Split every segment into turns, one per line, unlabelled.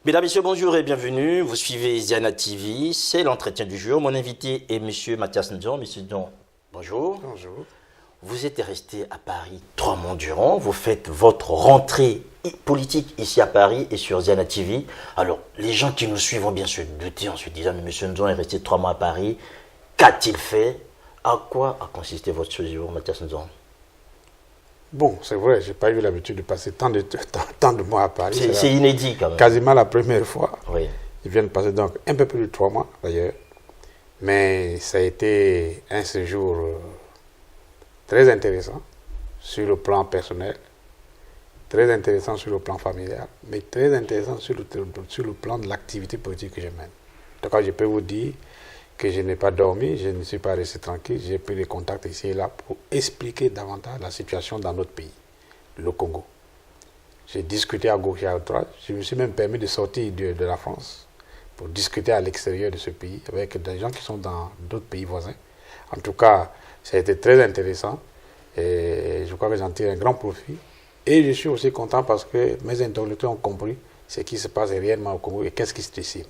Mesdames, Messieurs, bonjour et bienvenue. Vous suivez Ziana TV, c'est l'entretien du jour. Mon invité est M. Mathias Nzon. Monsieur Nzon, bonjour.
Bonjour.
Vous êtes resté à Paris 3 mois durant. Vous faites votre rentrée politique ici à Paris et sur Ziana TV. Alors, les gens qui nous suivent vont bien se douter en se disant, mais M. Nzon est resté 3 mois à Paris. Qu'a-t-il fait? À quoi a consisté votre séjour, Mathias Nzon?
Bon, c'est vrai, je n'ai pas eu l'habitude de passer tant de mois à Paris.
C'est inédit quand même.
Quasiment la première fois.
Oui.
Je viens de passer donc un peu plus de 3 mois d'ailleurs. Mais ça a été un séjour très intéressant sur le plan personnel, très intéressant sur le plan familial, mais très intéressant sur le plan de l'activité politique que je mène. Donc je peux vous dire que je n'ai pas dormi, je ne suis pas resté tranquille, j'ai pris des contacts ici et là pour expliquer davantage la situation dans notre pays, le Congo. J'ai discuté à gauche et à droite, je me suis même permis de sortir de la France pour discuter à l'extérieur de ce pays avec des gens qui sont dans d'autres pays voisins. En tout cas, ça a été très intéressant et je crois que j'en tire un grand profit. Et je suis aussi content parce que mes interlocuteurs ont compris ce qui se passe réellement au Congo et qu'est-ce qui se dessine.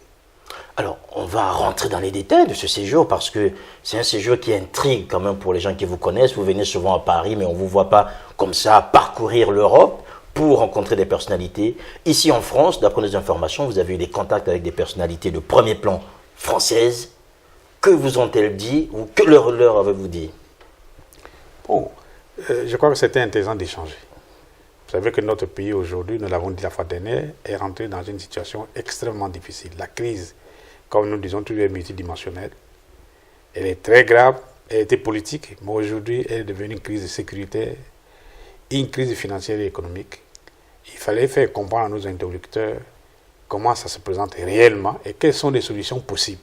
Alors, on va rentrer dans les détails de ce séjour parce que c'est un séjour qui intrigue quand même pour les gens qui vous connaissent. Vous venez souvent à Paris, mais on ne vous voit pas comme ça parcourir l'Europe pour rencontrer des personnalités. Ici en France, d'après nos informations, vous avez eu des contacts avec des personnalités de premier plan françaises. Que vous ont-elles dit ou que leur avez-vous dit?
Bon, je crois que c'était intéressant d'échanger. Vous savez que notre pays aujourd'hui, nous l'avons dit la fois dernière, est rentré dans une situation extrêmement difficile. La crise, comme nous disons, toujours est multidimensionnelle. Elle est très grave, elle était politique, mais aujourd'hui, elle est devenue une crise sécuritaire, une crise financière et économique. Il fallait faire comprendre à nos interlocuteurs comment ça se présente réellement et quelles sont les solutions possibles.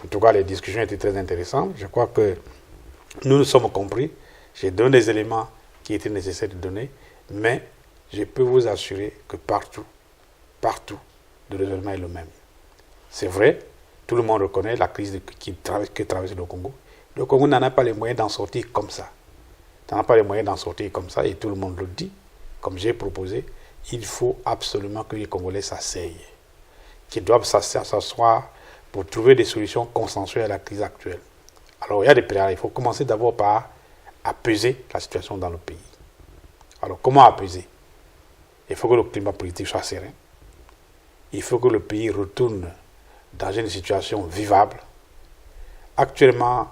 En tout cas, les discussions étaient très intéressantes. Je crois que nous sommes compris. J'ai donné des éléments qui étaient nécessaires de donner. Mais je peux vous assurer que partout, le raisonnement est le même. C'est vrai, tout le monde reconnaît la crise que traverse le Congo. Le Congo n'en a pas les moyens d'en sortir comme ça. Il n'en a pas les moyens d'en sortir comme ça et tout le monde le dit. Comme j'ai proposé, il faut absolument que les Congolais s'asseyent, qu'ils doivent s'asseoir pour trouver des solutions consensuelles à la crise actuelle. Alors il y a des préalables. Il faut commencer d'abord par apaiser la situation dans le pays. Alors, comment apaiser? Il faut que le climat politique soit serein. Il faut que le pays retourne dans une situation vivable. Actuellement, vous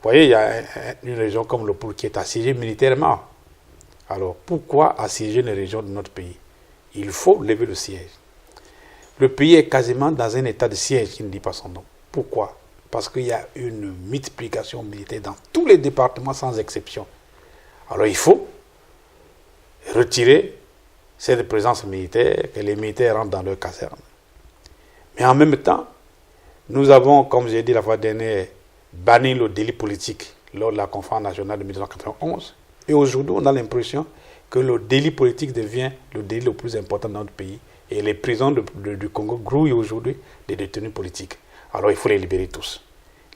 voyez, il y a une région comme le Pôle qui est assiégée militairement. Alors, pourquoi assiéger une région de notre pays? Il faut lever le siège. Le pays est quasiment dans un état de siège qui ne dit pas son nom. Pourquoi? Parce qu'il y a une multiplication militaire dans tous les départements sans exception. Alors, il faut retirer cette présence militaire, que les militaires rentrent dans leur caserne. Mais en même temps, nous avons, comme j'ai dit la fois dernière, banni le délit politique lors de la conférence nationale de 1991. Et aujourd'hui, on a l'impression que le délit politique devient le délit le plus important dans notre pays. Et les prisons du Congo grouillent aujourd'hui des détenus politiques. Alors il faut les libérer tous.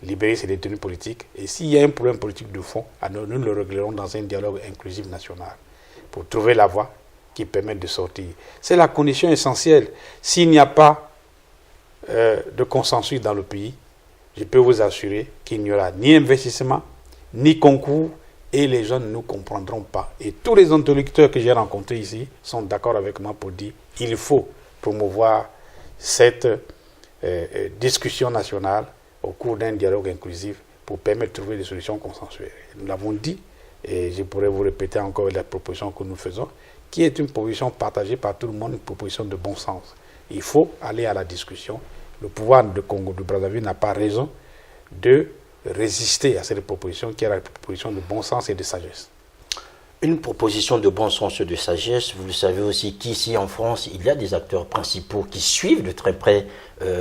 Libérer ces détenus politiques. Et s'il y a un problème politique de fond, alors nous le réglerons dans un dialogue inclusif national, pour trouver la voie qui permette de sortir. C'est la condition essentielle. S'il n'y a pas de consensus dans le pays, je peux vous assurer qu'il n'y aura ni investissement, ni concours, et les gens ne nous comprendront pas. Et tous les interlocuteurs que j'ai rencontrés ici sont d'accord avec moi pour dire qu'il faut promouvoir cette discussion nationale au cours d'un dialogue inclusif pour permettre de trouver des solutions consensuelles. Nous l'avons dit, et je pourrais vous répéter encore la proposition que nous faisons, qui est une proposition partagée par tout le monde, une proposition de bon sens. Il faut aller à la discussion. Le pouvoir de Congo, de Brazzaville n'a pas raison de résister à cette proposition qui est la proposition de bon sens et de sagesse.
Une proposition de bon sens et de sagesse, vous le savez aussi qu'ici en France, il y a des acteurs principaux qui suivent de très près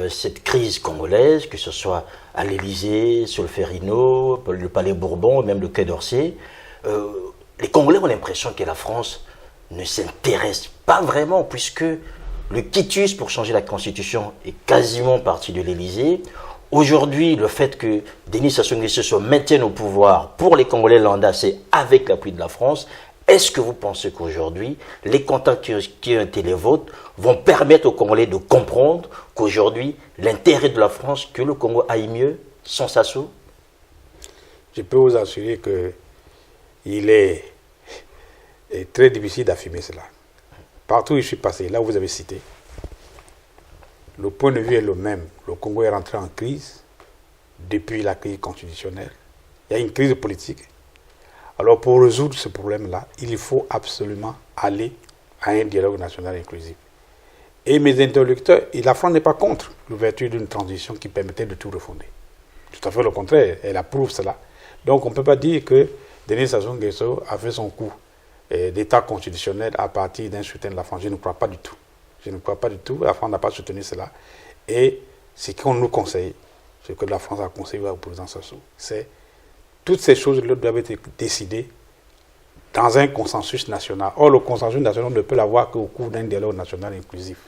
cette crise congolaise, que ce soit à l'Élysée, sur le Ferrino, le Palais Bourbon, même le Quai d'Orsay. Les Congolais ont l'impression que la France ne s'intéresse pas vraiment, puisque le quitus pour changer la Constitution est quasiment parti de l'Élysée. Aujourd'hui, le fait que Denis Sassou Nguesso se maintienne au pouvoir pour les Congolais lambda, c'est avec l'appui de la France. Est-ce que vous pensez qu'aujourd'hui, les contacts qui ont été les vôtres vont permettre aux Congolais de comprendre qu'aujourd'hui, l'intérêt de la France, que le Congo aille mieux sans Sassou?
Je peux vous assurer qu'il est très difficile d'affirmer cela. Partout où je suis passé, là où vous avez cité, le point de vue est le même. Le Congo est rentré en crise depuis la crise constitutionnelle. Il y a une crise politique. Alors pour résoudre ce problème-là, il faut absolument aller à un dialogue national inclusif. Et mes interlocuteurs, la France n'est pas contre l'ouverture d'une transition qui permettait de tout refonder. Tout à fait le contraire, elle approuve cela. Donc on ne peut pas dire que Denis Sassou Nguesso a fait son coup d'état constitutionnel à partir d'un soutien de la France. Je ne crois pas du tout. Je ne crois pas du tout. La France n'a pas soutenu cela. Et ce qu'on nous conseille, ce que la France a conseillé au président Sassou, c'est toutes ces choses-là doivent être décidées dans un consensus national. Or, le consensus national ne peut l'avoir qu'au cours d'un dialogue national inclusif.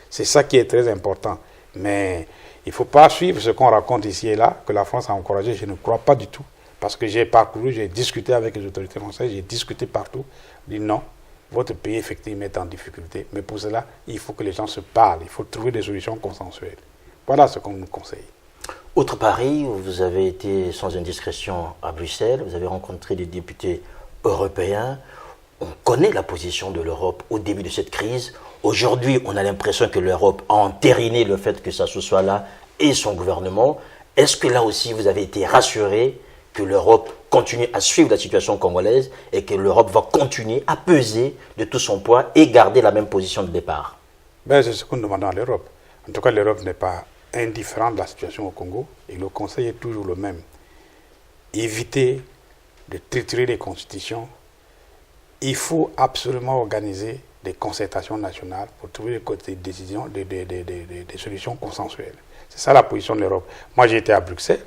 C'est ça qui est très important. Mais il ne faut pas suivre ce qu'on raconte ici et là, que la France a encouragé. Je ne crois pas du tout. Parce que j'ai parcouru, j'ai discuté avec les autorités françaises, j'ai discuté partout. Je dis non, votre pays effectivement est en difficulté. Mais pour cela, il faut que les gens se parlent. Il faut trouver des solutions consensuelles. Voilà ce qu'on nous conseille.
Autre Paris, vous avez été sans indiscrétion à Bruxelles, vous avez rencontré des députés européens. On connaît la position de l'Europe au début de cette crise. Aujourd'hui, on a l'impression que l'Europe a entériné le fait que ça se soit là et son gouvernement. Est-ce que là aussi, vous avez été rassuré que l'Europe continue à suivre la situation congolaise et que l'Europe va continuer à peser de tout son poids et garder la même position de départ?
C'est ce que nous demandons à l'Europe. En tout cas, l'Europe n'est pas indifférente de la situation au Congo et le conseil est toujours le même. Éviter de triturer les constitutions. Il faut absolument organiser des concertations nationales pour trouver des décisions, des solutions consensuelles. C'est ça la position de l'Europe. Moi, j'ai été à Bruxelles,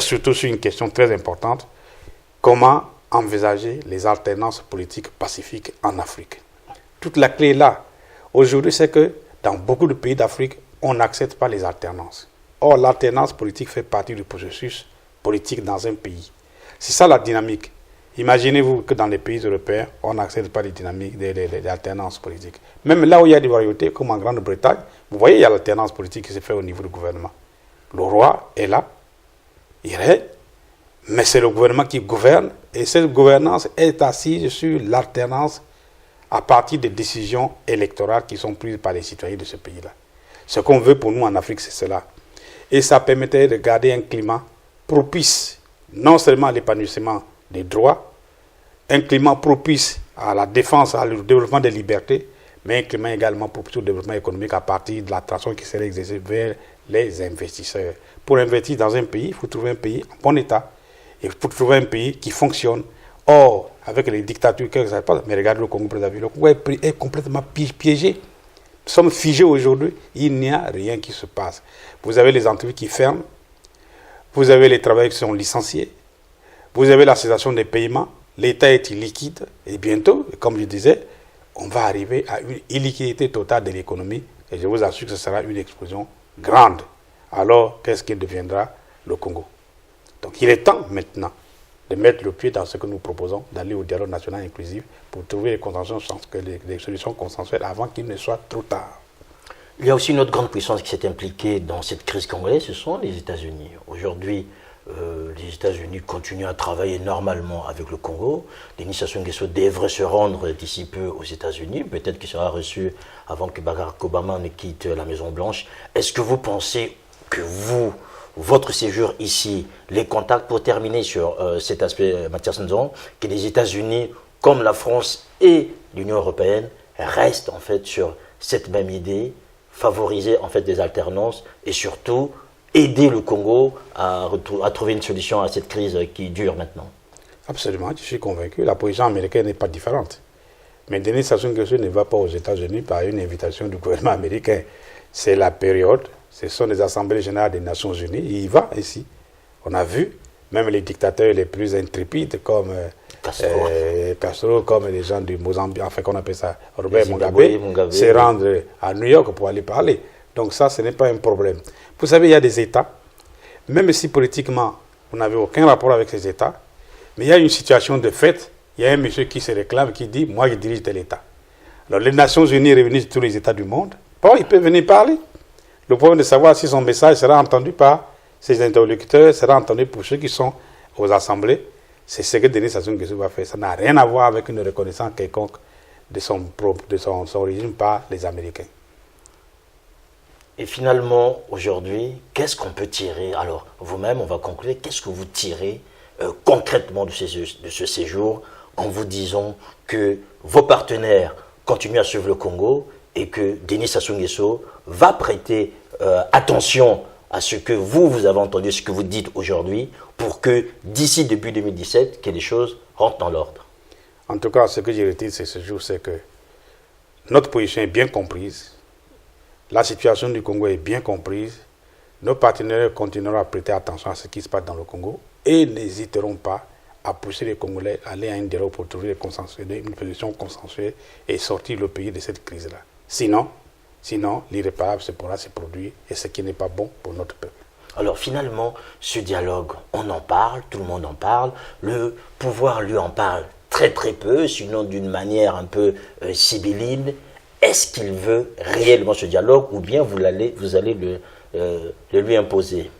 surtout sur une question très importante, comment envisager les alternances politiques pacifiques en Afrique. Toute la clé est là. Aujourd'hui, c'est que dans beaucoup de pays d'Afrique, on n'accepte pas les alternances. Or, l'alternance politique fait partie du processus politique dans un pays. C'est ça la dynamique. Imaginez-vous que dans les pays européens, on n'accepte pas les dynamiques des alternances politiques. Même là où il y a des variétés, comme en Grande-Bretagne, vous voyez, il y a l'alternance politique qui se fait au niveau du gouvernement. Le roi est là, il règne, mais c'est le gouvernement qui gouverne, et cette gouvernance est assise sur l'alternance à partir des décisions électorales qui sont prises par les citoyens de ce pays-là. Ce qu'on veut pour nous en Afrique, c'est cela. Et ça permettrait de garder un climat propice, non seulement à l'épanouissement des droits, un climat propice à la défense, au développement des libertés, mais un climat également propice au développement économique à partir de l'attraction qui serait exercée vers les investisseurs. Pour investir dans un pays, il faut trouver un pays en bon état. Il faut trouver un pays qui fonctionne. Or, avec les dictatures, qu'est-ce que ça se passe? Mais regardez le Congo, le Congo est complètement piégé. Nous sommes figés aujourd'hui, il n'y a rien qui se passe. Vous avez les entreprises qui ferment, vous avez les travailleurs qui sont licenciés, vous avez la cessation des paiements, l'État est illiquide, et bientôt, comme je disais, on va arriver à une illiquidité totale de l'économie, et je vous assure que ce sera une explosion grande. Alors, qu'est-ce qui deviendra le Congo? Donc, il est temps maintenant de mettre le pied dans ce que nous proposons, d'aller au dialogue national inclusif pour trouver les solutions consensuelles avant qu'il ne soit trop tard.
Il y a aussi une autre grande puissance qui s'est impliquée dans cette crise congolaise, ce sont les États-Unis. Aujourd'hui, les États-Unis continuent à travailler normalement avec le Congo. Denis Sassou Nguesso devrait se rendre d'ici peu aux États-Unis. Peut-être qu'il sera reçu avant que Barack Obama ne quitte la Maison-Blanche. Est-ce que vous pensez que votre séjour ici, les contacts, pour terminer sur cet aspect, Mathias Nzon, que les États-Unis, comme la France et l'Union européenne, restent en fait sur cette même idée, favoriser en fait des alternances et surtout aider le Congo à trouver une solution à cette crise qui dure maintenant?
Absolument, je suis convaincu. La position américaine n'est pas différente. Mais Denis Sassou Nguesso ne va pas aux États-Unis par une invitation du gouvernement américain. C'est la période, ce sont les assemblées générales des Nations Unies. Il y va ici. On a vu, même les dictateurs les plus intrépides comme Castro, comme les gens du Mozambique, enfin qu'on appelle ça, Robert Mugabe, se rendre à New York pour aller parler. Donc ça, ce n'est pas un problème. Vous savez, il y a des États, même si politiquement, vous n'avez aucun rapport avec ces États, mais il y a une situation de fait il y a un monsieur qui se réclame, qui dit, moi je dirige tel État. Alors les Nations Unies réunissent tous les États du monde. Bon, il peut venir parler. Le problème de savoir si son message sera entendu par ses interlocuteurs, sera entendu pour ceux qui sont aux assemblées. C'est ce que Denis Sassou Nguesso va faire. Ça n'a rien à voir avec une reconnaissance quelconque de son régime par les Américains.
Et finalement, aujourd'hui, qu'est-ce qu'on peut tirer? Alors, vous-même, on va conclure. Qu'est-ce que vous tirez concrètement de ce séjour en vous disant que vos partenaires continuent à suivre le Congo et que Denis Sassou Nguesso va prêter attention à ce que vous avez entendu, ce que vous dites aujourd'hui, pour que d'ici début 2017, que les choses rentrent dans l'ordre?
En tout cas, ce que j'ai retiré de ce jour, c'est que notre position est bien comprise, la situation du Congo est bien comprise, nos partenaires continueront à prêter attention à ce qui se passe dans le Congo et n'hésiteront pas à pousser les Congolais à aller à un dialogue pour trouver une position consensuelle et sortir le pays de cette crise-là. Sinon, l'irréparable pourra se produire et ce qui n'est pas bon pour notre peuple.
Alors finalement, ce dialogue, on en parle, tout le monde en parle, le pouvoir lui en parle très très peu, sinon d'une manière un peu sibylline. Est-ce qu'il veut réellement ce dialogue ou bien vous allez le lui imposer?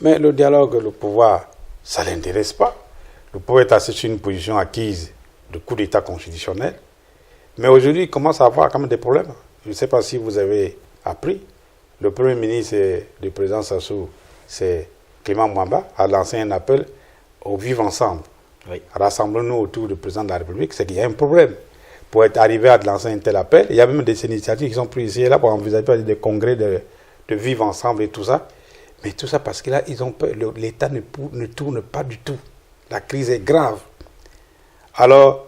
Mais le dialogue, le pouvoir, ça ne l'intéresse pas. Le pouvoir est assis sur une position acquise de coup d'État constitutionnel. Mais aujourd'hui, il commence à avoir quand même des problèmes. Je ne sais pas si vous avez appris. Le Premier ministre du président Sassou, c'est Clément Mwamba, a lancé un appel au vivre ensemble.
Oui.
Rassemblons-nous autour du président de la République. C'est qu'il y a un problème. Pour être arrivé à lancer un tel appel, il y a même des initiatives qui sont prises ici et là pour envisager des congrès de vivre ensemble et tout ça. Mais tout ça parce que là, ils ont peur. L'État ne tourne pas du tout. La crise est grave. Alors,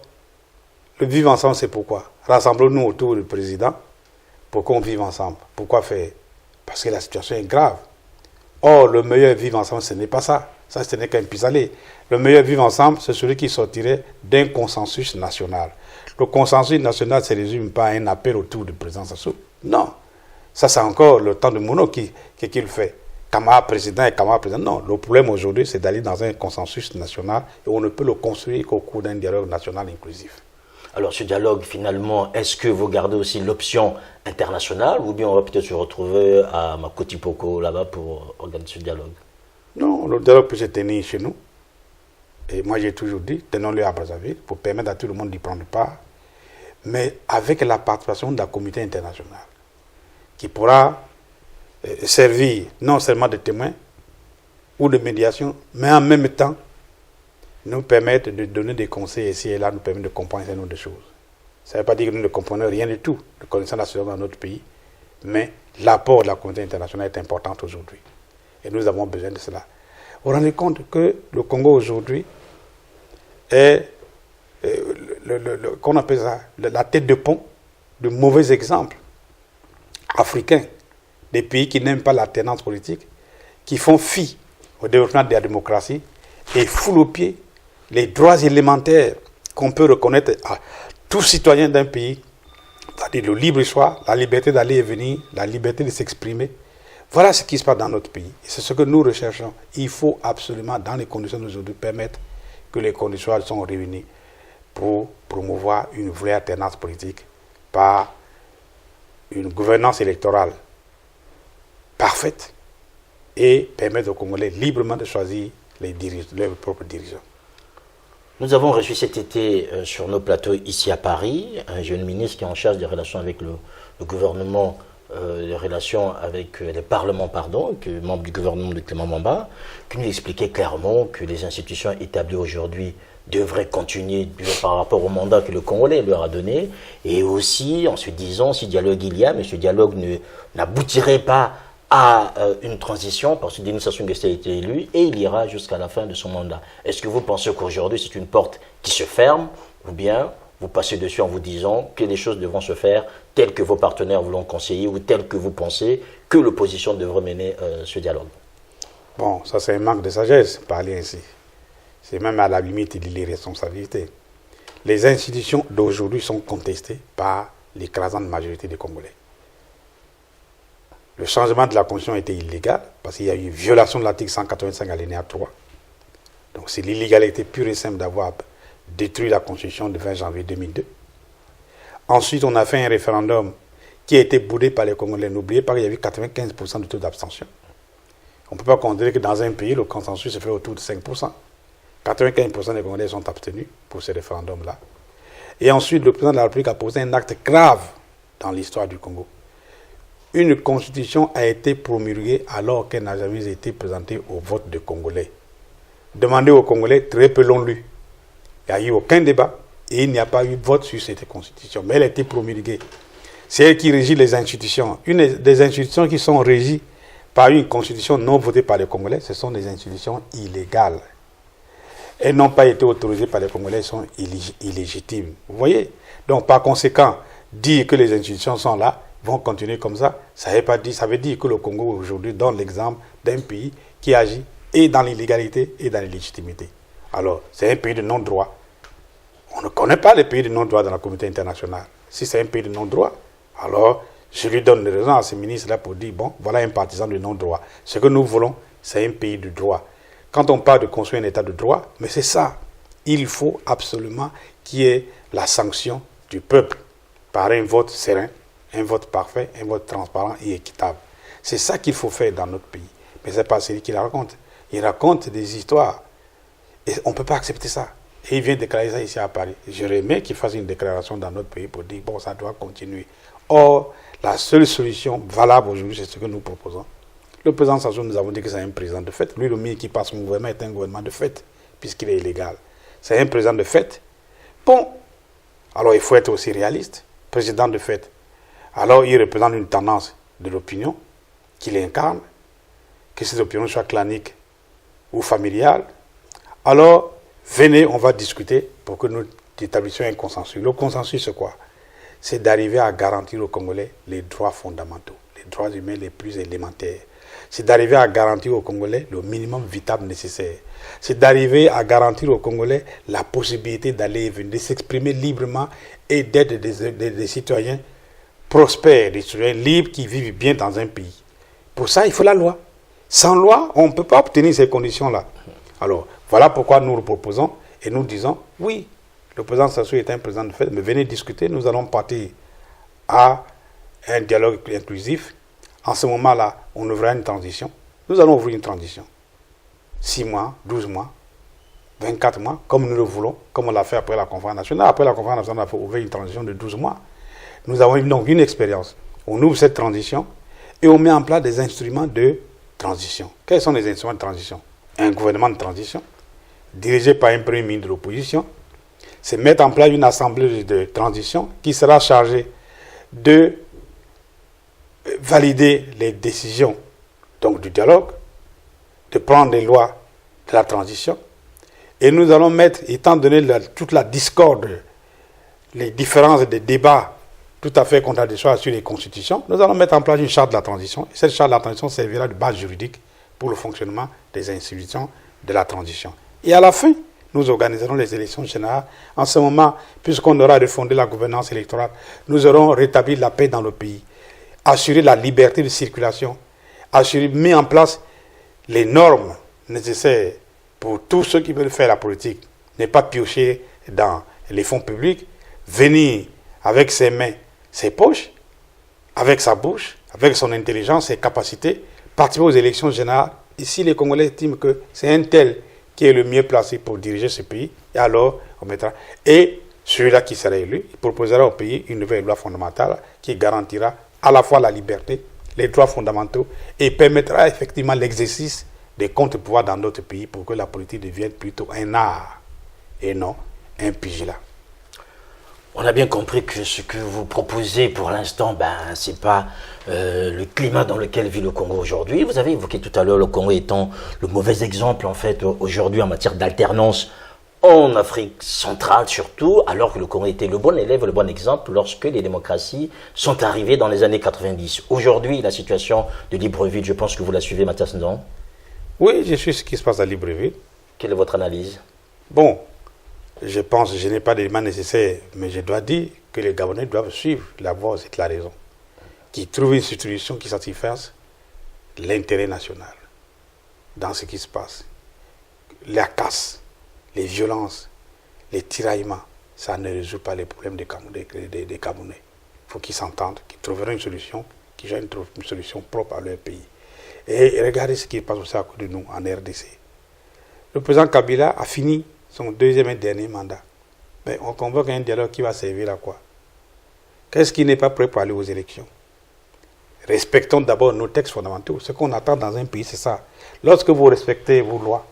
le vivre ensemble, c'est pourquoi? Rassemblons-nous autour du président pour qu'on vive ensemble. Pourquoi faire? Parce que la situation est grave. Or, le meilleur vivre ensemble, ce n'est pas ça. Ça, ce n'est qu'un pis-aller. Le meilleur vivre ensemble, c'est celui qui sortirait d'un consensus national. Le consensus national ne se résume pas à un appel autour du président Sassou. Non. Ça, c'est encore le temps de Mono qui le fait. Camarade président et camarade président. Non. Le problème aujourd'hui, c'est d'aller dans un consensus national et on ne peut le construire qu'au cours d'un dialogue national inclusif.
Alors, ce dialogue, finalement, est-ce que vous gardez aussi l'option internationale ou bien on va peut-être se retrouver à Makotipoko, là-bas, pour organiser ce dialogue?
Non, le dialogue peut se tenir chez nous. Et moi, j'ai toujours dit, tenons-le à Brazzaville pour permettre à tout le monde d'y prendre part, mais avec la participation de la communauté internationale, qui pourra servir non seulement de témoin ou de médiation, mais en même temps nous permettre de donner des conseils ici et là, nous permettre de comprendre un certain nombre de choses. Ça ne veut pas dire que nous ne comprenons rien du tout de connaissance la situation dans notre pays, mais l'apport de la communauté internationale est important aujourd'hui. Et nous avons besoin de cela. Vous vous rendez compte que le Congo aujourd'hui est, qu'on appelle ça, la tête de pont de mauvais exemples africains, des pays qui n'aiment pas l'alternance politique, qui font fi au développement de la démocratie et foulent aux pieds les droits élémentaires qu'on peut reconnaître à tout citoyen d'un pays, c'est-à-dire le libre choix, la liberté d'aller et venir, la liberté de s'exprimer. Voilà ce qui se passe dans notre pays. Et c'est ce que nous recherchons. Il faut absolument, dans les conditions d'aujourd'hui, permettre que les conditions sont réunies pour promouvoir une vraie alternance politique par une gouvernance électorale parfaite et permettre aux Congolais librement de choisir leurs propres dirigeants.
Nous avons reçu cet été sur nos plateaux ici à Paris un jeune ministre qui est en charge des relations avec le gouvernement, les relations avec les parlements, membre du gouvernement de Clément Mwamba, qui nous expliquait clairement que les institutions établies aujourd'hui devraient continuer par rapport au mandat que le Congolais leur a donné, et aussi en se disant si dialogue il y a, mais ce dialogue n'aboutirait pas à une transition parce que Denis Sassou Nguesso a été élu et il ira jusqu'à la fin de son mandat. Est-ce que vous pensez qu'aujourd'hui c'est une porte qui se ferme ou bien vous passez dessus en vous disant que les choses devront se faire telles que vos partenaires vous l'ont conseillé ou telles que vous pensez que l'opposition devrait mener ce dialogue?
Bon, ça c'est un manque de sagesse, parler ainsi. C'est même à la limite de l'irresponsabilité. Les institutions d'aujourd'hui sont contestées par l'écrasante majorité des Congolais. Le changement de la Constitution était illégal parce qu'il y a eu violation de l'article 185 alinéa 3. Donc c'est l'illégalité pure et simple d'avoir détruit la Constitution du 20 janvier 2002. Ensuite, on a fait un référendum qui a été boudé par les Congolais. N'oubliez pas qu'il y avait 95% de taux d'abstention. On ne peut pas considérer que dans un pays, le consensus se fait autour de 5%. 95% des Congolais sont abstenus pour ce référendum-là. Et ensuite, le président de la République a posé un acte grave dans l'histoire du Congo. Une constitution a été promulguée alors qu'elle n'a jamais été présentée au vote des Congolais. Demandez aux Congolais, très peu l'ont lu. Il n'y a eu aucun débat et il n'y a pas eu vote sur cette constitution. Mais elle a été promulguée. C'est elle qui régit les institutions. Une des institutions qui sont régies par une constitution non votée par les Congolais, ce sont des institutions illégales. Elles n'ont pas été autorisées par les Congolais, elles sont illégitimes. Vous voyez? Donc, par conséquent, dire que les institutions sont là, vont continuer comme ça, ça veut dire que le Congo aujourd'hui donne l'exemple d'un pays qui agit et dans l'illégalité et dans l'illégitimité. Alors, c'est un pays de non-droit. On ne connaît pas les pays de non-droit dans la communauté internationale. Si c'est un pays de non-droit, alors je lui donne raison à ce ministre-là pour dire, bon, voilà un partisan de non-droit. Ce que nous voulons, c'est un pays de droit. Quand on parle de construire un état de droit, mais c'est ça. Il faut absolument qu'il y ait la sanction du peuple par un vote serein, un vote parfait, un vote transparent et équitable. C'est ça qu'il faut faire dans notre pays. Mais ce n'est pas celui qui la raconte. Il raconte des histoires. Et on ne peut pas accepter ça. Et il vient déclarer ça ici à Paris. J'aurais aimé qu'il fasse une déclaration dans notre pays pour dire, bon, ça doit continuer. Or, la seule solution valable aujourd'hui, c'est ce que nous proposons. Le président Sassou, nous avons dit que c'est un président de fait. Lui, le ministre qui passe son gouvernement est un gouvernement de fait, puisqu'il est illégal. C'est un président de fait. Bon, alors il faut être aussi réaliste. Président de fait. Alors, il représente une tendance de l'opinion qu'il incarne, que cette opinion soit clanique ou familiale. Alors, venez, on va discuter pour que nous établissions un consensus. Le consensus, c'est quoi? C'est d'arriver à garantir aux Congolais les droits fondamentaux, les droits humains les plus élémentaires. C'est d'arriver à garantir aux Congolais le minimum vital nécessaire. C'est d'arriver à garantir aux Congolais la possibilité d'aller et venir, de s'exprimer librement et d'être des citoyens prospères, des citoyens libres qui vivent bien dans un pays. Pour ça, il faut la loi. Sans loi, on ne peut pas obtenir ces conditions-là. Alors, voilà pourquoi nous le proposons et nous disons, oui, le président Sassou est un président de fait, mais venez discuter, nous allons partir à un dialogue inclusif. En ce moment-là, on ouvrira une transition. Nous allons ouvrir une transition. 6 mois, 12 mois, 24 mois, comme nous le voulons, comme on l'a fait après la conférence nationale. Après la conférence nationale, on a fait ouvrir une transition de 12 mois. Nous avons donc une expérience. On ouvre cette transition et on met en place des instruments de transition. Quels sont les instruments de transition? Un gouvernement de transition, dirigé par un premier ministre de l'opposition. C'est mettre en place une assemblée de transition qui sera chargée de valider les décisions donc du dialogue, de prendre les lois de la transition. Et nous allons mettre, étant donné toute la discorde, les différences des débats tout à fait contradictoires sur les constitutions, nous allons mettre en place une charte de la transition. Et cette charte de la transition servira de base juridique pour le fonctionnement des institutions de la transition. Et à la fin, nous organiserons les élections générales. En ce moment, puisqu'on aura refondé la gouvernance électorale, nous aurons rétabli la paix dans le pays, assuré la liberté de circulation, mis en place les normes nécessaires pour tous ceux qui veulent faire la politique, ne pas piocher dans les fonds publics, venir avec ses mains, ses poches, avec sa bouche, avec son intelligence, ses capacités, participer aux élections générales. Ici, les Congolais estiment que c'est un tel qui est le mieux placé pour diriger ce pays, et alors on mettra. Et celui-là qui sera élu, il proposera au pays une nouvelle loi fondamentale qui garantira à la fois la liberté, les droits fondamentaux, et permettra effectivement l'exercice des contre-pouvoirs dans notre pays pour que la politique devienne plutôt un art et non un pugilat.
On a bien compris que ce que vous proposez pour l'instant, ce n'est pas le climat dans lequel vit le Congo aujourd'hui. Vous avez évoqué tout à l'heure le Congo étant le mauvais exemple en fait aujourd'hui en matière d'alternance en Afrique centrale surtout, alors que le Congo était le bon élève, le bon exemple lorsque les démocraties sont arrivées dans les années 90. Aujourd'hui, la situation de Libreville, je pense que vous la suivez, Mathias Ndong.
Oui, je suis ce qui se passe à Libreville.
Quelle est votre analyse?
Bon, je n'ai pas d'éléments nécessaires, mais je dois dire que les Gabonais doivent suivre la voie, c'est la raison, qui trouve une situation qui satisfasse l'intérêt national dans ce qui se passe. La casse, les violences, les tiraillements, ça ne résout pas les problèmes des Camerounais. Il faut qu'ils s'entendent, qu'ils trouveront une solution, qu'ils aient une solution propre à leur pays. Et regardez ce qui passe aussi à côté de nous, en RDC. Le président Kabila a fini son deuxième et dernier mandat. Mais on convoque un dialogue qui va servir à quoi? Qu'est-ce qui n'est pas prêt pour aller aux élections? Respectons d'abord nos textes fondamentaux. Ce qu'on attend dans un pays, c'est ça. Lorsque vous respectez vos lois,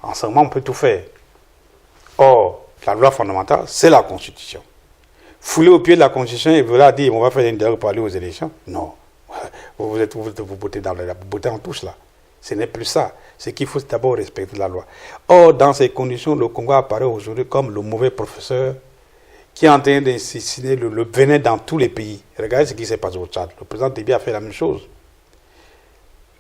en ce moment, on peut tout faire. Or, la loi fondamentale, c'est la Constitution. Fouler au pied de la Constitution et vouloir dire on va faire un dialogue pour aller aux élections, non. Vous bottez en touche là. Ce n'est plus ça. Ce qu'il faut, c'est d'abord respecter la loi. Or, dans ces conditions, le Congo apparaît aujourd'hui comme le mauvais professeur qui est en train d'insister le venin dans tous les pays. Regardez ce qui s'est passé au Tchad. Le président Déby a fait la même chose.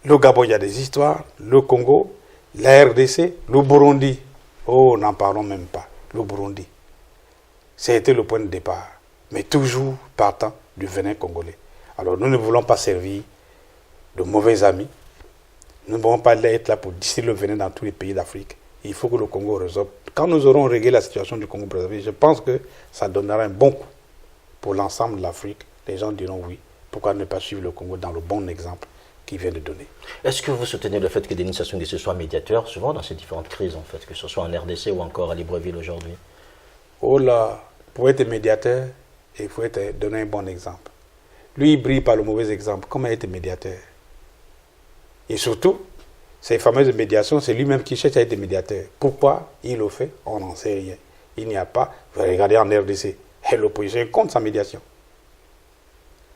Le Gabon, il y a des histoires. Le Congo, la RDC, le Burundi. Oh, n'en parlons même pas. Le Burundi. C'était le point de départ. Mais toujours partant du venin congolais. Alors, nous ne voulons pas servir de mauvais amis. Nous ne pouvons pas être là pour distiller le venin dans tous les pays d'Afrique. Il faut que le Congo résolve. Quand nous aurons réglé la situation du Congo-Brazzaville, je pense que ça donnera un bon coup pour l'ensemble de l'Afrique. Les gens diront oui. Pourquoi ne pas suivre le Congo dans le bon exemple qu'il vient de donner?
Est-ce que vous soutenez le fait que Denis Sassou Nguesso soit médiateur, souvent dans ces différentes crises, en fait, que ce soit en RDC ou encore à Libreville aujourd'hui?
Oh là, pour être médiateur, il faut donner un bon exemple. Lui, il brille par le mauvais exemple. Comment être médiateur? Et surtout, ces fameuses médiations, c'est lui-même qui cherche à être médiateur. Pourquoi il le fait? On n'en sait rien. Il n'y a pas. Vous regardez en RDC, et l'opposition est contre sa médiation.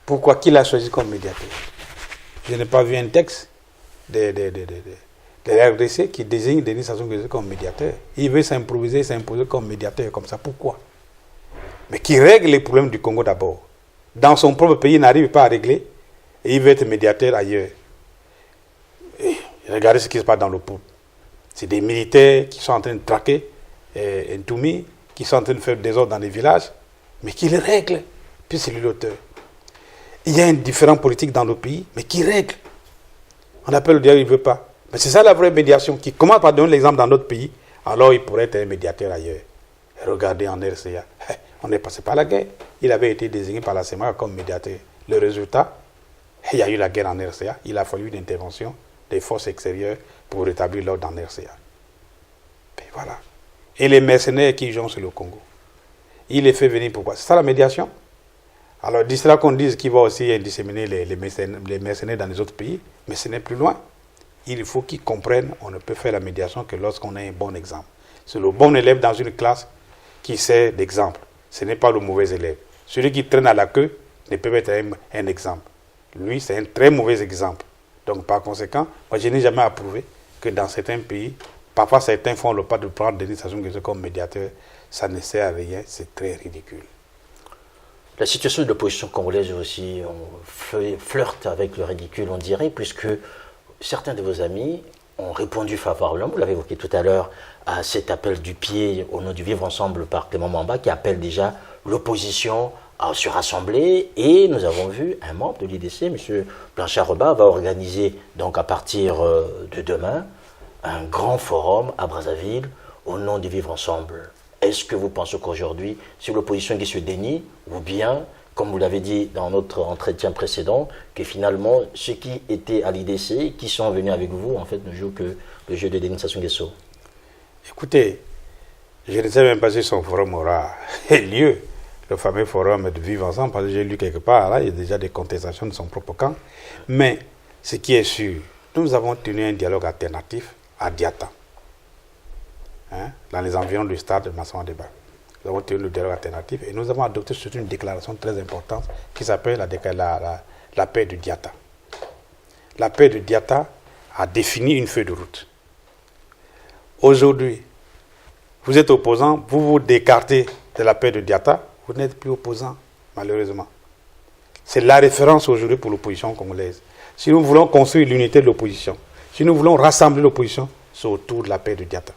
Pourquoi? Qui l'a choisi comme médiateur? Je n'ai pas vu un texte de RDC qui désigne Denis Sassou Nguesso comme médiateur. Il veut s'imposer comme médiateur, comme ça. Pourquoi? Mais qui règle les problèmes du Congo d'abord. Dans son propre pays, il n'arrive pas à régler, et il veut être médiateur ailleurs. Et regardez ce qui se passe dans le pôle. C'est des militaires qui sont en train de traquer Ntoumi, qui sont en train de faire des ordres dans les villages, mais qui les règlent. Puis c'est lui l'auteur. Il y a une différence politique dans le pays, mais qui règle. On appelle le dialogue, il ne veut pas. Mais c'est ça la vraie médiation, qui commence par donner l'exemple dans notre pays, alors il pourrait être un médiateur ailleurs. Et regardez en RCA, on est passé par la guerre. Il avait été désigné par la CEMAC comme médiateur. Le résultat, il y a eu la guerre en RCA, il a fallu une intervention des forces extérieures pour rétablir l'ordre en RCA. Et voilà. Et les mercenaires qui jouent sur le Congo, il les fait venir pourquoi? C'est ça la médiation? Alors, d'ici là qu'on dise qu'il va aussi disséminer les mercenaires dans les autres pays, mais ce n'est plus loin. Il faut qu'ils comprennent qu'on ne peut faire la médiation que lorsqu'on a un bon exemple. C'est le bon élève dans une classe qui sert d'exemple. Ce n'est pas le mauvais élève. Celui qui traîne à la queue ne peut être un exemple. Lui, c'est un très mauvais exemple. Donc, par conséquent, moi, je n'ai jamais approuvé que dans certains pays, parfois certains font le pas de prendre Denis Sassou Nguesso comme médiateur. Ça ne sert à rien, c'est très ridicule.
La situation de l'opposition congolaise aussi, on flirte avec le ridicule, on dirait, puisque certains de vos amis ont répondu favorablement, vous l'avez évoqué tout à l'heure, à cet appel du pied au nom du vivre ensemble par Clément Mamba, qui appelle déjà l'opposition à se rassembler. Et nous avons vu un membre de l'IDC, M. Blanchard-Rebat, va organiser donc à partir de demain un grand forum à Brazzaville au nom du vivre ensemble. Est-ce que vous pensez qu'aujourd'hui, c'est l'opposition qui se dénie, ou bien, comme vous l'avez dit dans notre entretien précédent, que finalement, ceux qui étaient à l'IDC, qui sont venus avec vous, en fait, ne jouent que le jeu de Denis Sassou Nguesso?
Écoutez, je ne sais même pas si son forum aura lieu, le fameux forum de vivre ensemble, parce que j'ai lu quelque part, là, il y a déjà des contestations de son propre camp. Mais ce qui est sûr, nous avons tenu un dialogue alternatif à Diata. Dans les environs du stade de Masson Débat. Nous avons tenu le dialogue alternatif et nous avons adopté surtout une déclaration très importante qui s'appelle la paix de Diata. La paix de Diata a défini une feuille de route. Aujourd'hui, vous êtes opposant, vous vous décartez de la paix de Diata, vous n'êtes plus opposant, malheureusement. C'est la référence aujourd'hui pour l'opposition congolaise. Si nous voulons construire l'unité de l'opposition, si nous voulons rassembler l'opposition, c'est autour de la paix de Diata.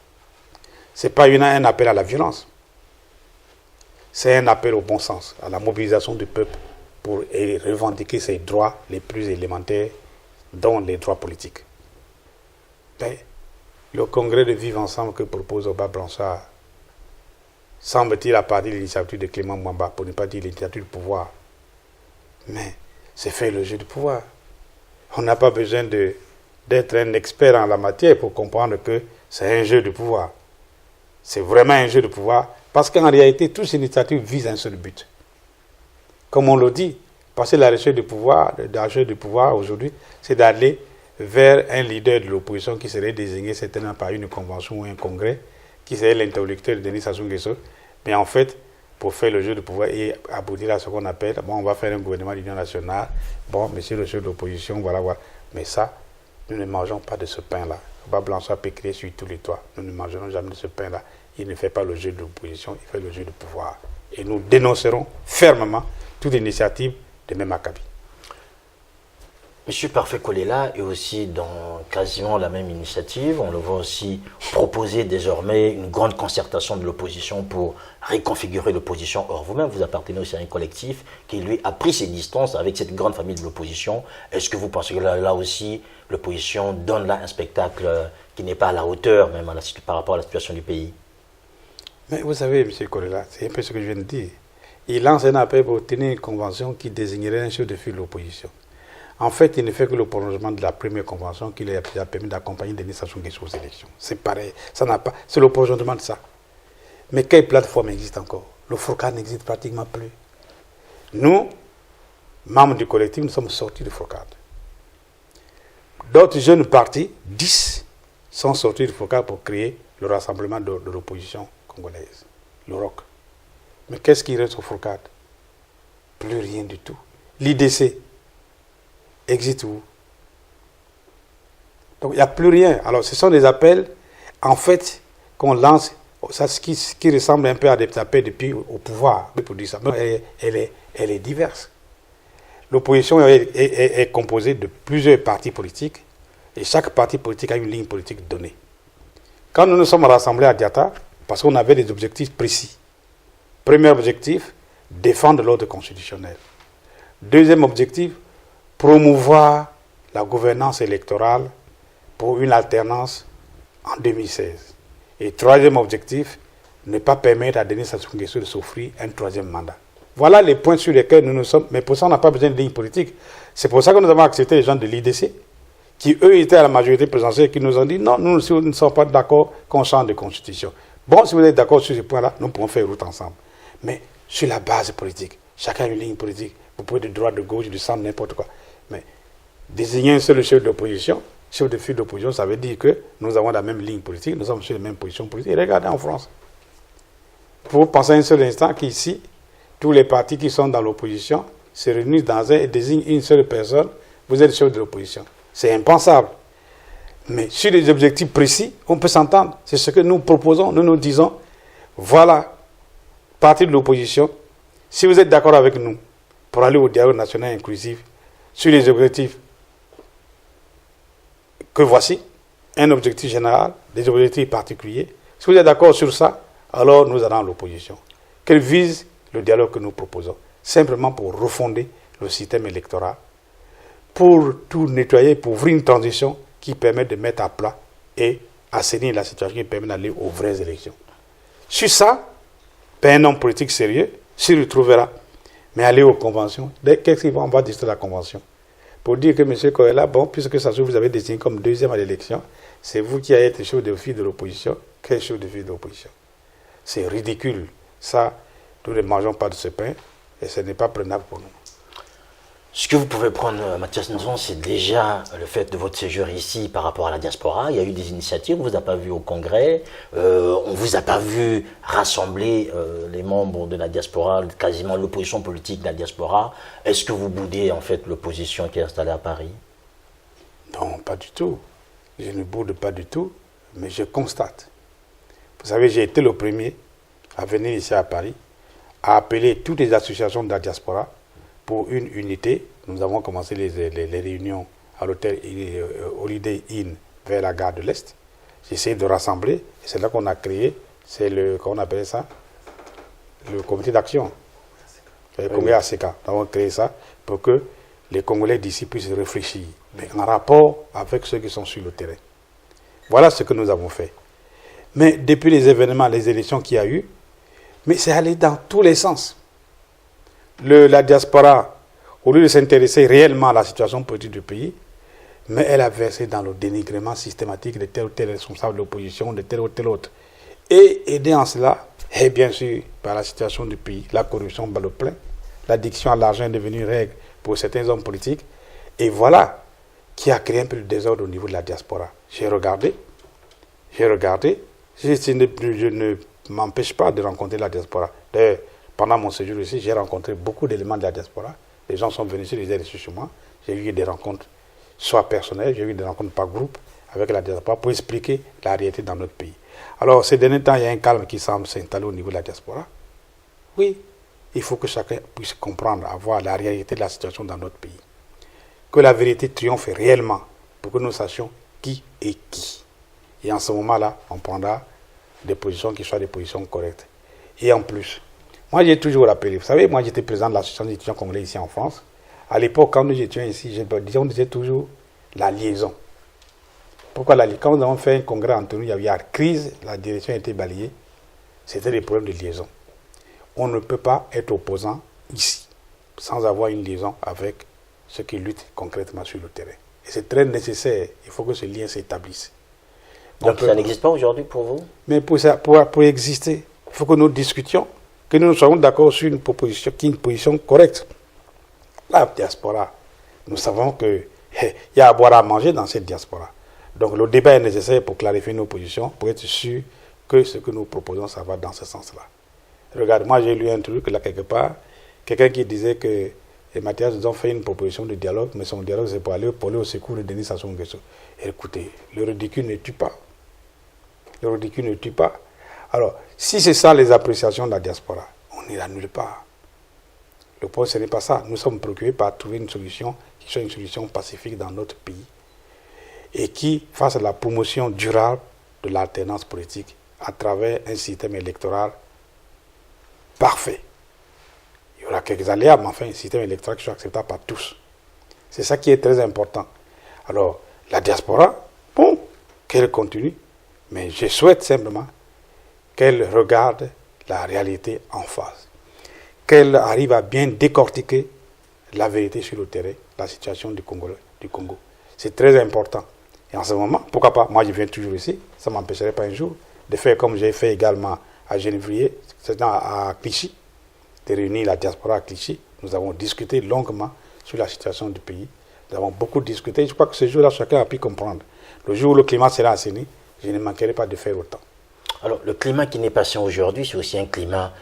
Ce n'est pas un appel à la violence. C'est un appel au bon sens, à la mobilisation du peuple pour revendiquer ses droits les plus élémentaires, dont les droits politiques. Mais le congrès de Vivre Ensemble que propose Oba Blanchard semble-t-il, à partir de l'initiative de Clément Mwamba, pour ne pas dire l'initiative du pouvoir. Mais c'est faire le jeu du pouvoir. On n'a pas besoin d'être un expert en la matière pour comprendre que c'est un jeu de pouvoir. C'est vraiment un jeu de pouvoir, parce qu'en réalité, toutes ces initiatives visent un seul but. Comme on le dit, parce que la recherche du pouvoir, aujourd'hui, c'est d'aller vers un leader de l'opposition qui serait désigné certainement par une convention ou un congrès, qui serait l'interlocuteur de Denis Sassou Nguesso. Mais en fait, pour faire le jeu de pouvoir et aboutir à ce qu'on appelle, bon, on va faire un gouvernement d'union nationale, bon, monsieur le chef de l'opposition, voilà, voilà. Mais ça, nous ne mangeons pas de ce pain-là. Bas Blanchard peut crier sur tous les toits. Nous ne mangerons jamais de ce pain-là. Il ne fait pas le jeu de l'opposition, il fait le jeu de pouvoir. Et nous dénoncerons fermement toute initiative de même acabit.
Monsieur Parfait Kolela est aussi dans quasiment la même initiative. On le voit aussi proposer désormais une grande concertation de l'opposition pour reconfigurer l'opposition. Or, vous-même, vous appartenez aussi à un collectif qui, lui, a pris ses distances avec cette grande famille de l'opposition. Est-ce que vous pensez que là aussi, l'opposition donne là un spectacle qui n'est pas à la hauteur, même par rapport à la situation du pays?
Mais vous savez, M. Kolela, c'est un peu ce que je viens de dire. Il lance un appel pour obtenir une convention qui désignerait un chef de file de l'opposition. En fait, il ne fait que le prolongement de la première convention qui lui a permis d'accompagner Denis Sassou Nguesso aux élections. C'est pareil, ça n'a pas, c'est le prolongement de ça. Mais quelle plateforme existe encore? Le FROCAD n'existe pratiquement plus. Nous, membres du collectif, nous sommes sortis du FROCAD. D'autres jeunes partis, 10, sont sortis du FROCAD pour créer le rassemblement de l'opposition congolaise, le ROC. Mais qu'est-ce qui reste au FROCAD? Plus rien du tout. L'IDC existe où? Donc il n'y a plus rien. Alors ce sont des appels, en fait, qu'on lance, ça, ce qui ressemble un peu à des appels depuis au pouvoir, pour dire ça. Elle est diverse. L'opposition est composée de plusieurs partis politiques, et chaque parti politique a une ligne politique donnée. Quand nous nous sommes rassemblés à Diata, parce qu'on avait des objectifs précis. Premier objectif, défendre l'ordre constitutionnel. Deuxième objectif, promouvoir la gouvernance électorale pour une alternance en 2016. Et troisième objectif, ne pas permettre à Denis Sassou Nguesso de s'offrir un troisième mandat. Voilà les points sur lesquels nous sommes, mais pour ça on n'a pas besoin de ligne politique. C'est pour ça que nous avons accepté les gens de l'IDC, qui eux étaient à la majorité présidentielle, qui nous ont dit non, nous ne sommes pas d'accord qu'on change de constitution. Bon, si vous êtes d'accord sur ce point-là, nous pourrons faire route ensemble. Mais sur la base politique, chacun a une ligne politique. Vous pouvez de droite, de gauche, du centre, n'importe quoi. Mais désigner un seul chef d'opposition, chef de file d'opposition, ça veut dire que nous avons la même ligne politique, nous sommes sur les mêmes positions politiques. Et regardez en France. Vous pensez un seul instant qu'ici, tous les partis qui sont dans l'opposition se réunissent dans un et désignent une seule personne, vous êtes chef de l'opposition. C'est impensable. Mais sur des objectifs précis, on peut s'entendre. C'est ce que nous proposons. Nous nous disons, voilà, parti de l'opposition, si vous êtes d'accord avec nous pour aller au dialogue national inclusif sur les objectifs que voici, un objectif général, des objectifs particuliers, si vous êtes d'accord sur ça, alors nous allons à l'opposition. Qu'elle vise le dialogue que nous proposons, simplement pour refonder le système électoral, pour tout nettoyer, pour ouvrir une transition qui permet de mettre à plat et assainir la situation qui permet d'aller aux vraies élections. Sur ça, un homme politique sérieux s'y retrouvera. Mais aller aux conventions, qu'est-ce qu'on va distraire la convention? Pour dire que M. Kolela, bon, puisque ça se vous avez désigné comme deuxième à l'élection, c'est vous qui allez être chef de file de l'opposition. Quel chef de file de l'opposition? C'est ridicule. Ça, nous ne mangeons pas de ce pain et ce n'est pas prenable pour nous.
Ce que vous pouvez prendre, Mathias Nzon, c'est déjà le fait de votre séjour ici par rapport à la diaspora. Il y a eu des initiatives, on ne vous a pas vu au Congrès, on ne vous a pas vu rassembler les membres de la diaspora, quasiment l'opposition politique de la diaspora. Est-ce que vous boudez en fait l'opposition qui est installée à Paris?
Non, pas du tout. Je ne boude pas du tout, mais je constate. Vous savez, j'ai été le premier à venir ici à Paris, à appeler toutes les associations de la diaspora pour une unité. Nous avons commencé les réunions à l'hôtel Holiday Inn vers la gare de l'Est. J'ai essayé de rassembler, et c'est là qu'on a créé, c'est le, comment on appelle ça, le comité d'action, le comité ACK. Nous avons créé ça pour que les Congolais d'ici puissent réfléchir, mais en rapport avec ceux qui sont sur le terrain. Voilà ce que nous avons fait. Mais depuis les événements, les élections qu'il y a eu, Mais c'est allé dans tous les sens. La diaspora, au lieu de s'intéresser réellement à la situation politique du pays, mais elle a versé dans le dénigrement systématique de tel ou tel responsable de l'opposition, de tel ou tel autre. Et aider en cela, et bien sûr, par la situation du pays, la corruption bat le plein, l'addiction à l'argent est devenue une règle pour certains hommes politiques. Et voilà qui a créé un peu de désordre au niveau de la diaspora. J'ai regardé, je ne m'empêche pas de rencontrer la diaspora. D'ailleurs, pendant mon séjour ici, j'ai rencontré beaucoup d'éléments de la diaspora. Les gens sont venus sur les aides chez moi. J'ai eu des rencontres, soit personnelles, j'ai eu des rencontres par groupe avec la diaspora pour expliquer la réalité dans notre pays. Alors, ces derniers temps, il y a un calme qui semble s'installer au niveau de la diaspora. Oui, il faut que chacun puisse comprendre, avoir la réalité de la situation dans notre pays. Que la vérité triomphe réellement pour que nous sachions qui est qui. Et en ce moment-là, on prendra des positions qui soient des positions correctes. Et en plus, moi j'ai toujours rappelé, vous savez, moi j'étais président de l'association des étudiants congolais ici en France. À l'époque, quand nous étions ici, on disait toujours la liaison. Pourquoi la liaison? Quand nous avons fait un congrès entre nous, il y avait la crise, la direction a été balayée. C'était des problèmes de liaison. On ne peut pas être opposant ici sans avoir une liaison avec ceux qui luttent concrètement sur le terrain. Et c'est très nécessaire, il faut que ce lien s'établisse.
Donc ça n'existe pas aujourd'hui pour vous?
Mais pour exister, il faut que nous discutions, que nous soyons d'accord sur une proposition qui est une position correcte. La diaspora, nous savons qu'il y a à boire à manger dans cette diaspora. Donc le débat est nécessaire pour clarifier nos positions, pour être sûr que ce que nous proposons, ça va dans ce sens-là. Regarde, moi j'ai lu un truc là quelque part, quelqu'un qui disait que Mathias nous a fait une proposition de dialogue, mais son dialogue c'est pour aller au secours de Denis Sassou Nguesso. Écoutez, le ridicule ne tue pas. Le ridicule ne tue pas. Alors, si c'est ça les appréciations de la diaspora, on n'ira nulle part. Le point, ce n'est pas ça. Nous sommes préoccupés par trouver une solution qui soit une solution pacifique dans notre pays et qui fasse la promotion durable de l'alternance politique à travers un système électoral parfait. Il y aura quelques aléas, mais enfin, un système électoral qui soit acceptable par tous. C'est ça qui est très important. Alors, la diaspora, bon, qu'elle continue, mais je souhaite simplement qu'elle regarde la réalité en face, qu'elle arrive à bien décortiquer la vérité sur le terrain, la situation du Congo. C'est très important. Et en ce moment, pourquoi pas, moi je viens toujours ici, ça ne m'empêcherait pas un jour de faire comme j'ai fait également à Gennevilliers, c'est-à-dire à Clichy, de réunir la diaspora à Clichy. Nous avons discuté longuement sur la situation du pays. Nous avons beaucoup discuté. Je crois que ce jour-là, chacun a pu comprendre. Le jour où le climat sera assaini, je ne manquerai pas de faire autant.
Alors, le climat qui n'est pas sain aujourd'hui, c'est aussi un climat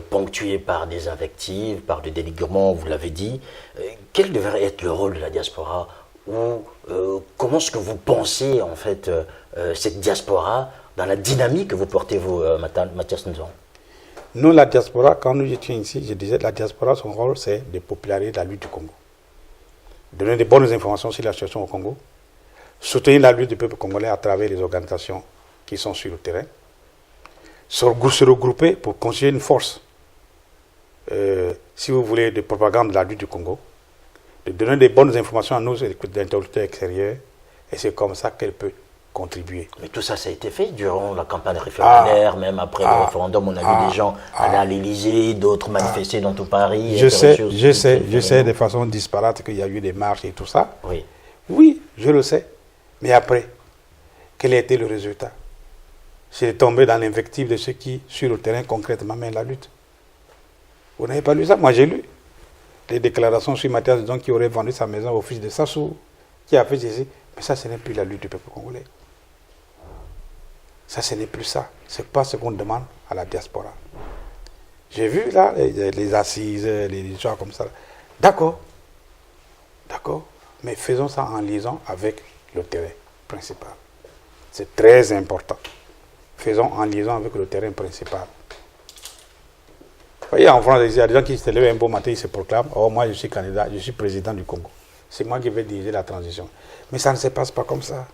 ponctué par des invectives, par des dénigrements, vous l'avez dit. Quel devrait être le rôle de la diaspora ou comment est-ce que vous pensez, en fait, cette diaspora dans la dynamique que vous portez, vous, Mathias Nzon?
Nous, la diaspora, quand nous étions ici, je disais, la diaspora, son rôle, c'est de populariser la lutte du Congo. Donner de bonnes informations sur la situation au Congo, soutenir la lutte du peuple congolais à travers les organisations qui sont sur le terrain, se regrouper pour constituer une force, si vous voulez, de propagande de la lutte du Congo, de donner des bonnes informations à nos interlocuteurs extérieurs, et c'est comme ça qu'elle peut contribuer.
Mais tout ça, ça a été fait durant la campagne référendaire, même après le référendum, on a vu des gens aller à l'Élysée, d'autres manifester dans tout Paris.
Je sais de façon disparate qu'il y a eu des marches et tout ça.
Oui.
Oui, je le sais. Mais après, quel a été le résultat? C'est de tomber dans l'invective de ceux qui, sur le terrain, concrètement, mènent la lutte. Vous n'avez pas lu ça? Moi, j'ai lu les déclarations sur Mathias Nzon qui aurait vendu sa maison au fils de Sassou, qui a fait ceci. Mais ça, ce n'est plus la lutte du peuple congolais. Ça, ce n'est plus ça. Ce n'est pas ce qu'on demande à la diaspora. J'ai vu là les assises, les gens comme ça. D'accord. D'accord. Mais faisons ça en liaison avec le terrain principal. C'est très important. Faisons en liaison avec le terrain principal. Vous voyez, en France, il y a des gens qui se lèvent un beau matin, ils se proclament: oh, moi je suis candidat, je suis président du Congo. C'est moi qui vais diriger la transition. Mais ça ne se passe pas comme ça.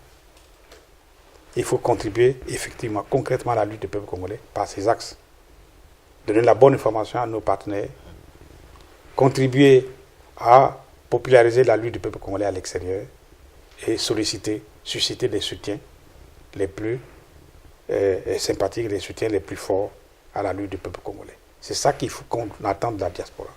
Il faut contribuer effectivement, concrètement à la lutte du peuple congolais par ces axes. Donner la bonne information à nos partenaires. Contribuer à populariser la lutte du peuple congolais à l'extérieur. Et susciter des soutiens les plus sympathiques, les soutiens les plus forts à la lutte du peuple congolais. C'est ça qu'il faut qu'on attend de la diaspora.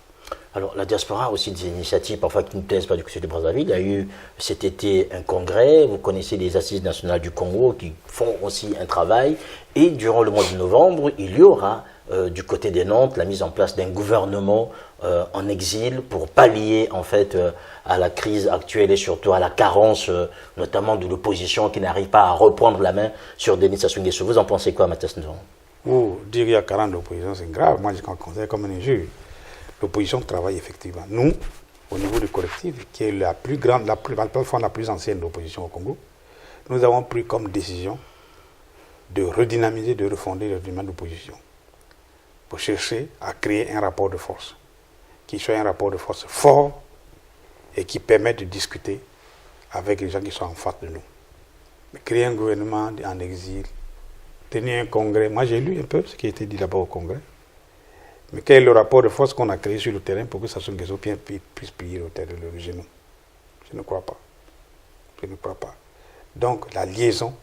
Alors, la diaspora a aussi des initiatives, parfois qui ne plaisent pas du côté de Brazzaville. Il y a eu cet été un congrès, vous connaissez les Assises nationales du Congo qui font aussi un travail. Et durant le mois de novembre, il y aura du côté des Nantes la mise en place d'un gouvernement en exil pour pallier en fait à la crise actuelle et surtout à la carence notamment de l'opposition qui n'arrive pas à reprendre la main sur Denis Sassou Nguesso. Vous en pensez quoi, Mathias Nzon?
Dire qu'il y a 40 d'opposition, c'est grave. Moi, je considère comme un injure. L'opposition travaille effectivement. Nous, au niveau du collectif, qui est la plus grande, la plus ancienne de l'opposition au Congo, nous avons pris comme décision de redynamiser, de refonder le domaine d'opposition pour chercher à créer un rapport de force qui soit un rapport de force fort et qui permette de discuter avec les gens qui sont en face de nous. Mais créer un gouvernement en exil, tenir un congrès. Moi, j'ai lu un peu ce qui a été dit là-bas au congrès. Mais quel est le rapport de force qu'on a créé sur le terrain pour que Sassou Nguesso puisse plier le genou? Je ne crois pas. Je ne crois pas. Donc, la liaison